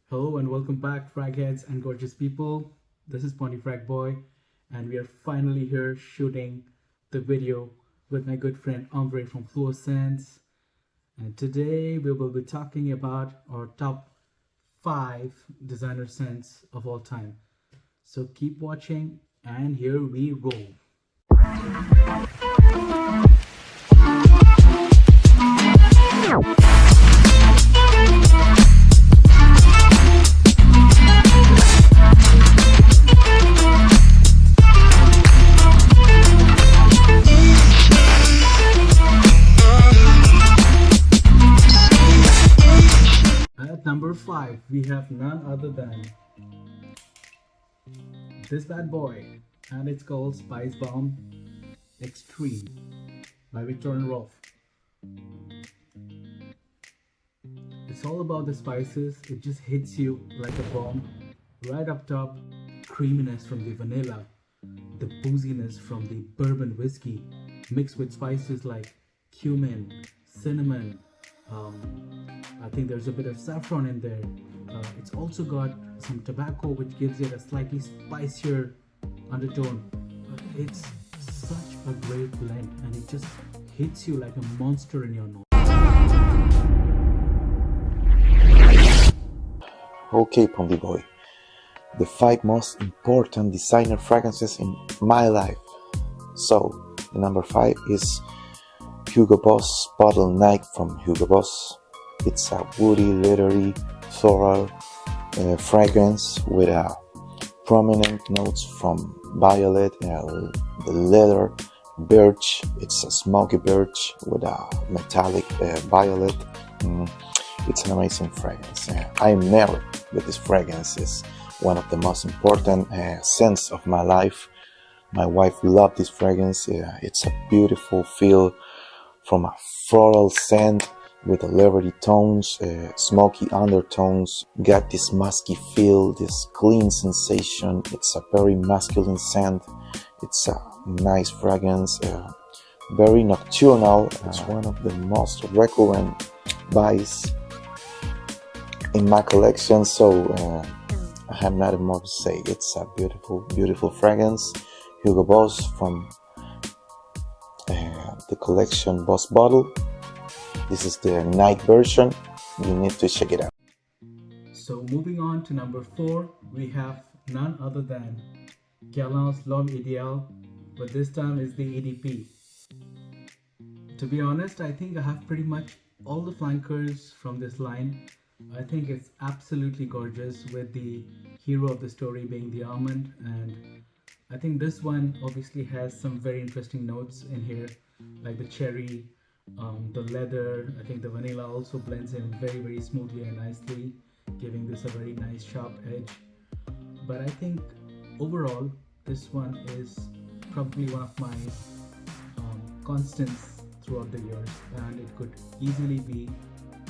Hello and welcome back, fragheads and gorgeous people. This is Pondyfragboy, and we are finally here shooting the video with my good friend Ombre from Fluoscents. And today we will be talking about our top 5 designer scents of all time. So keep watching, and here we roll. At number 5, we have none other than this bad boy, and it's called Spice Bomb Extreme by Victor and Rolf. It's all about the spices. It just hits you like a bomb. Right up top, creaminess from the vanilla, the booziness from the bourbon whiskey, mixed with spices like cumin, cinnamon. I think there's a bit of saffron in there. It's also got some tobacco, which gives it a slightly spicier undertone. It's such a great blend, and it just hits you like a monster in your nose. Okay, Pondyfragboy, the 5 most important designer fragrances in my life. So, the number 5 is Hugo Boss Bottle Night from Hugo Boss. It's a woody, leathery, floral fragrance with prominent notes from violet, the leather, birch. It's a smoky birch with a metallic violet. It's an amazing fragrance. I'm married with this fragrance. It's one of the most important scents of my life. My wife loved this fragrance. It's a beautiful feel from a floral scent with a leathery tones, smoky undertones. Got this musky feel, this clean sensation. It's a very masculine scent. It's a nice fragrance, very nocturnal. It's one of the most recurrent buys in my collection, so I have nothing more to say. It's a beautiful fragrance. Hugo Boss from the collection Boss Bottle. This is the night version. You need to check it out. So moving on to number 4, we have none other than Guerlain's L'Homme Idéal, but this time is the EDP. To be honest, I think I have pretty much all the flankers from this line. I think it's absolutely gorgeous, with the hero of the story being the almond, and I think this one obviously has some very interesting notes in here, like the cherry, the leather. I think the vanilla also blends in very smoothly and nicely, giving this a very nice sharp edge. But I think overall this one is probably one of my constants throughout the years, and it could easily be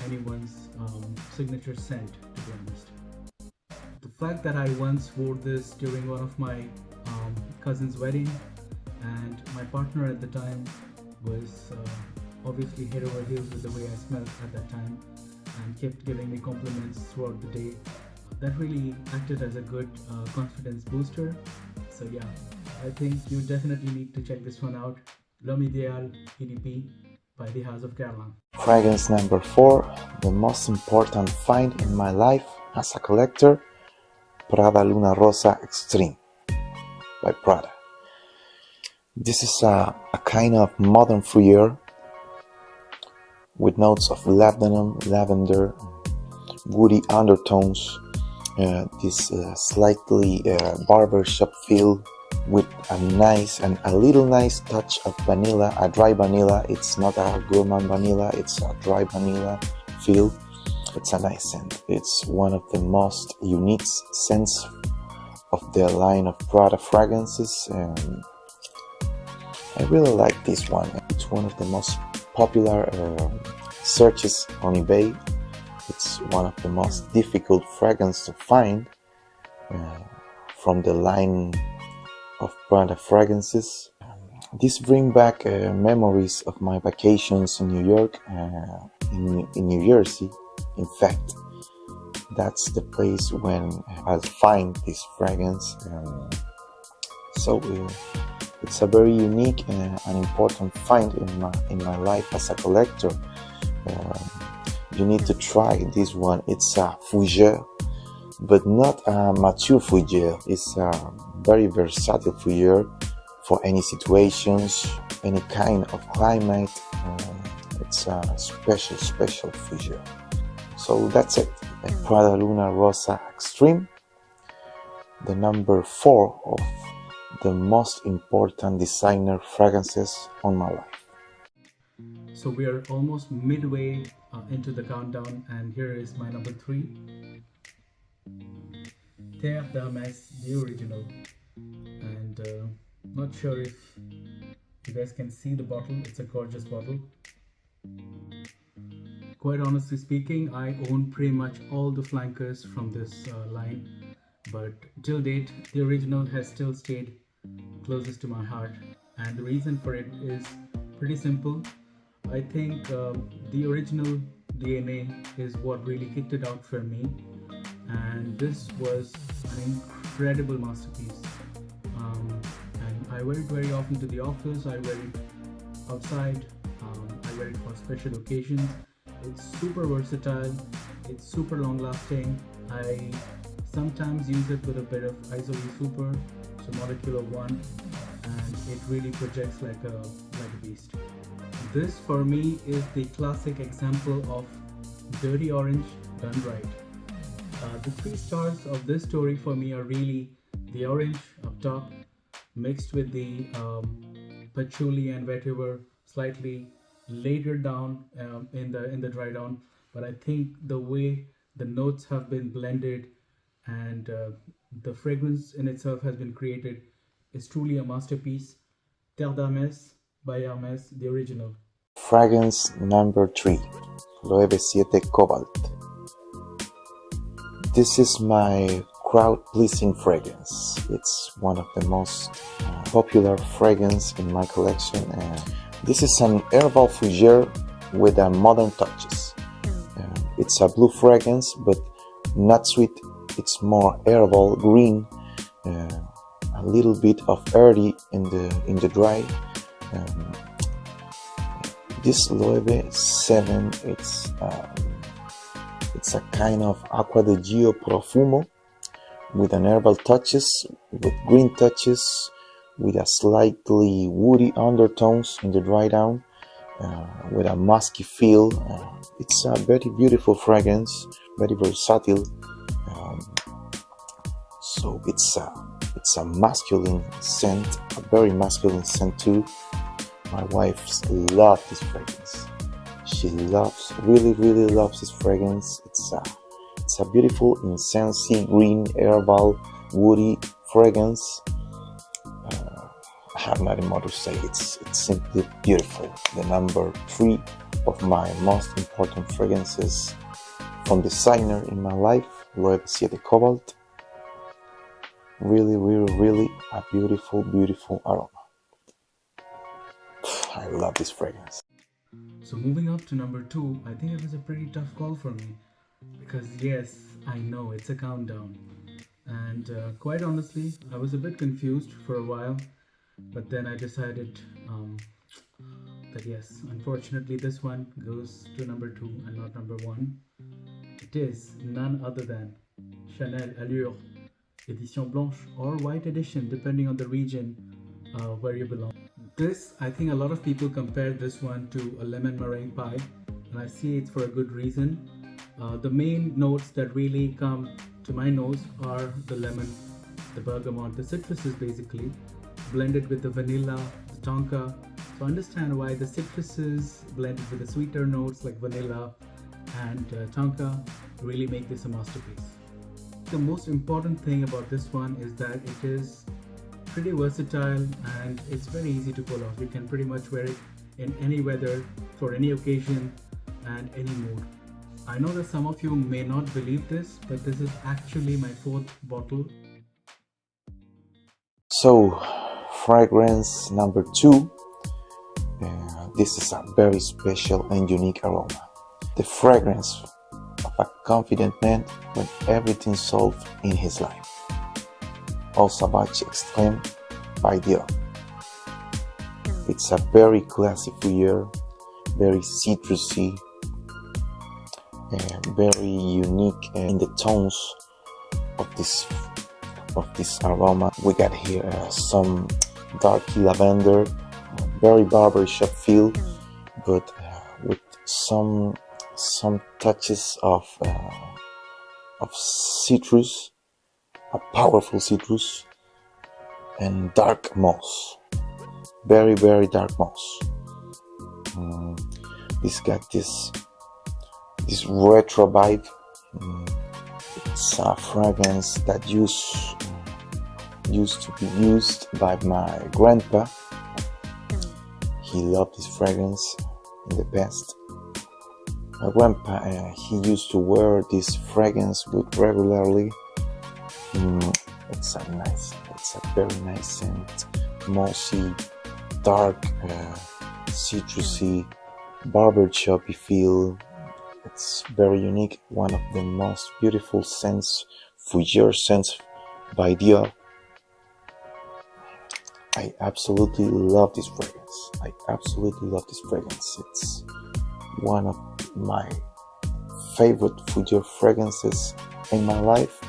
anyone's signature scent, to be honest. The fact that I once wore this during one of my cousin's wedding, and my partner at the time was obviously head over heels with the way I smelled at that time, and kept giving me compliments throughout the day. That really acted as a good confidence booster. So yeah, I think you definitely need to check this one out. L'Homme Idéal EDP by the House of Guerlain. Fragrance number 4, the most important find in my life as a collector, Prada Luna Rosa Extreme by Prada. This is a kind of modern foyer with notes of lavender, woody undertones, this slightly barbershop feel with a little nice touch of vanilla, a dry vanilla. It's not a gourmand vanilla, it's a dry vanilla feel. It's a nice scent. It's one of the most unique scents of the line of Prada fragrances, and I really like this one. It's one of the most popular searches on eBay. It's one of the most difficult fragrances to find from the line of Prada fragrances. This brings back memories of my vacations in New York, in New Jersey. In fact, That's the place when I'll find this fragrance. So it's a very unique and an important find in my life as a collector. You need to try this one. It's a fougère, but not a mature fougère. It's a very versatile fougère for any situations, any kind of climate. It's a special fougère. So that's it. A Prada Luna Rosa Extreme, the number 4 of the most important designer fragrances on my life. So we are almost midway into the countdown, and here is my number 3, Terre d'Hermès, the original. And not sure if you guys can see the bottle. It's a gorgeous bottle. Quite honestly speaking, I own pretty much all the flankers from this line, but till date, the original has still stayed closest to my heart, and the reason for it is pretty simple. I think the original DNA is what really kicked it out for me, and this was an incredible masterpiece. And I wear it very often to the office, I wear it outside, I wear it for special occasions. It's super versatile, it's super long lasting. I sometimes use it with a bit of Isoli Super, so molecule of 1, and it really projects like a beast. This for me is the classic example of dirty orange done right. The 3 stars of this story for me are really the orange up top, mixed with the patchouli and vetiver slightly later down in the dry down. But I think the way the notes have been blended and the fragrance in itself has been created is truly a masterpiece. Terre d'Hermès by Hermès, the original. Fragrance number 3, Loewe 7 Cobalt. This is my crowd-pleasing fragrance. It's one of the most popular fragrance in my collection. This is an herbal fougère with a modern touches. It's a blue fragrance, but not sweet. It's more herbal, green, a little bit of earthy in the dry. This Loewe 7, it's a kind of Acqua di Gio Profumo with an herbal touches, with green touches, with a slightly woody undertones in the dry down, with a musky feel. It's a very beautiful fragrance, very versatile. So it's a masculine scent, a very masculine scent too. My wife loves this fragrance. She really loves this fragrance. It's a beautiful incensey, green, herbal, woody fragrance. I have nothing more to say. It's simply beautiful. The number 3 of my most important fragrances from designer in my life, Loewe 7 Cobalt. Really a beautiful aroma. I love this fragrance. So moving up to number 2, I think it was a pretty tough call for me, because yes, I know it's a countdown, and quite honestly, I was a bit confused for a while, but then I decided that yes, unfortunately this one goes to number 2 and not number 1. It is none other than Chanel Allure Edition Blanche or White Edition, depending on the region where you belong. This, I think a lot of people compare this one to a lemon meringue pie, and I see it's for a good reason. The main notes that really come to my nose are the lemon, the bergamot, the citruses basically, blended with the vanilla, the tonka. So understand why the citruses blended with the sweeter notes like vanilla and tonka really make this a masterpiece. The most important thing about this one is that it is pretty versatile and it's very easy to pull off. You can pretty much wear it in any weather, for any occasion and any mood. I know that some of you may not believe this, but this is actually my 4th bottle. So, fragrance number 2. This is a very special and unique aroma. The fragrance of a confident man when everything's solved in his life. Eau Sauvage Extreme by Dior. It's a very classy fouilleur, very citrusy, and very unique in the tones of this aroma. We got here some darky lavender, very barbershop feel, but with some touches of citrus, a powerful citrus, and dark moss, very dark moss. This got this retro vibe. It's a fragrance that used to be used by my grandpa. He loved this fragrance in the past. My grandpa, he used to wear this fragrance regularly. It's a very nice scent, mossy, dark, citrusy, barbershoppy feel. It's very unique, one of the most beautiful scents, fouilleur scents by Dior. I absolutely love this fragrance. It's one of my favorite fouilleur fragrances in my life,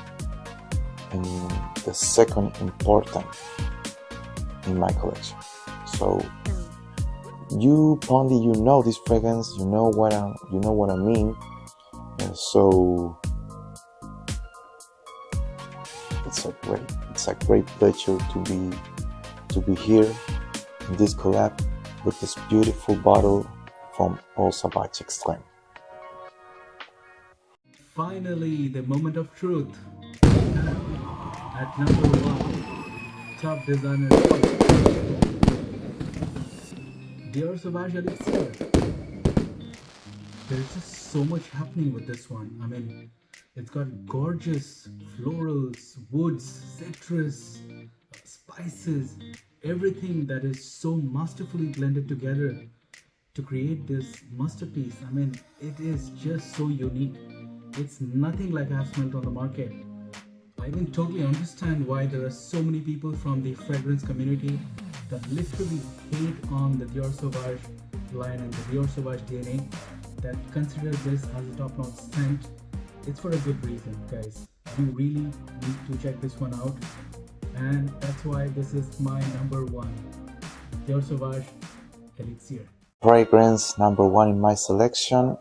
and the second important in my collection. So you, Pondy, you know this fragrance, you know what I mean. And so it's a great pleasure to be here in this collab with this beautiful bottle from Eau Sauvage Extreme. Finally, the moment of truth. At number 1, top designer Dior Sauvage Elixir. There's just so much happening with this one. I mean, it's got gorgeous florals, woods, citrus, spices, everything that is so masterfully blended together to create this masterpiece. I mean, it is just so unique. It's nothing like I've smelled on the market. I can totally understand why there are so many people from the fragrance community that literally hate on the Dior Sauvage line and the Dior Sauvage DNA, that consider this as a top-notch scent. It's for a good reason, guys. You really need to check this one out, and that's why this is my number 1, Dior Sauvage Elixir. Fragrance number 1 in my selection.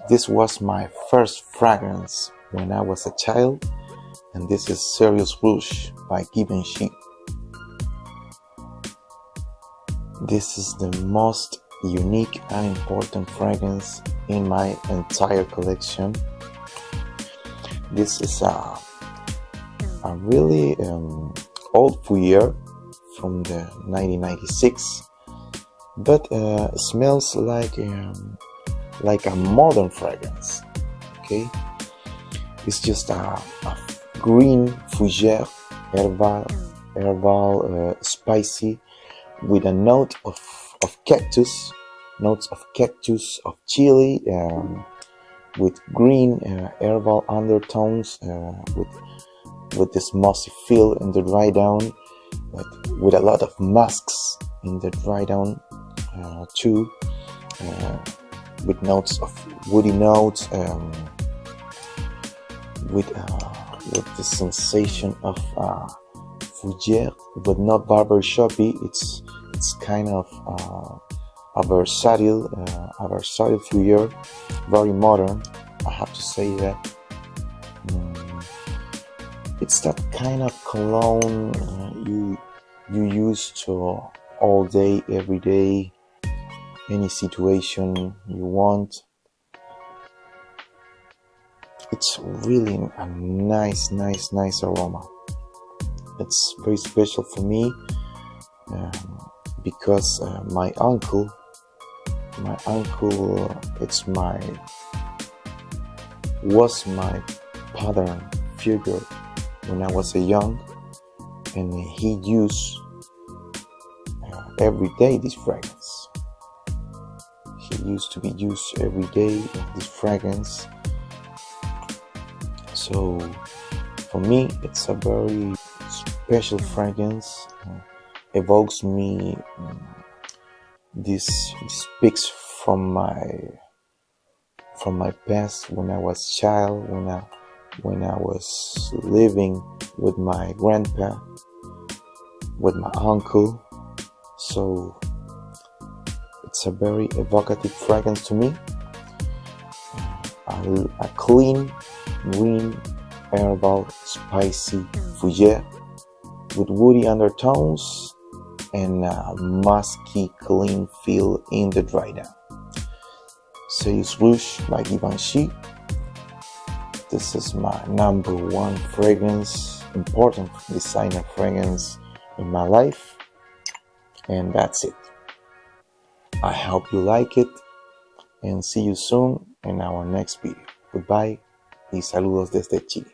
This was my first fragrance when I was a child, and this is Serious Rouge by Givenchy. This is the most unique and important fragrance in my entire collection. This is a really old fouilleur from the 1996, but it smells like a modern fragrance. Okay, it's just a green fougere, herbal, spicy, with a note of cactus, of chili, with green herbal undertones, with this mossy feel in the dry down, but with a lot of musks in the dry down too, with notes of woody notes, with the sensation of fougere, but not barbershoppy. It's kind of a versatile fouilleur, very modern. I have to say that. It's that kind of cologne you use to all day, every day, any situation you want. It's really a nice aroma. It's very special for me because my uncle, was my pattern figure when I was young, and he used every day this fragrance. He used to be used every day, this fragrance, So for me, it's a very special fragrance. Evokes me. This speaks from my past when I was child, when I was living with my grandpa, with my uncle. So it's a very evocative fragrance to me. A clean, green, herbal, spicy fougere with woody undertones and a musky, clean feel in the dry down. Serious Rouge by Givenchy. This is my number one fragrance, important designer fragrance in my life. And that's it. I hope you like it and see you soon in our next video. Goodbye y saludos desde Chile.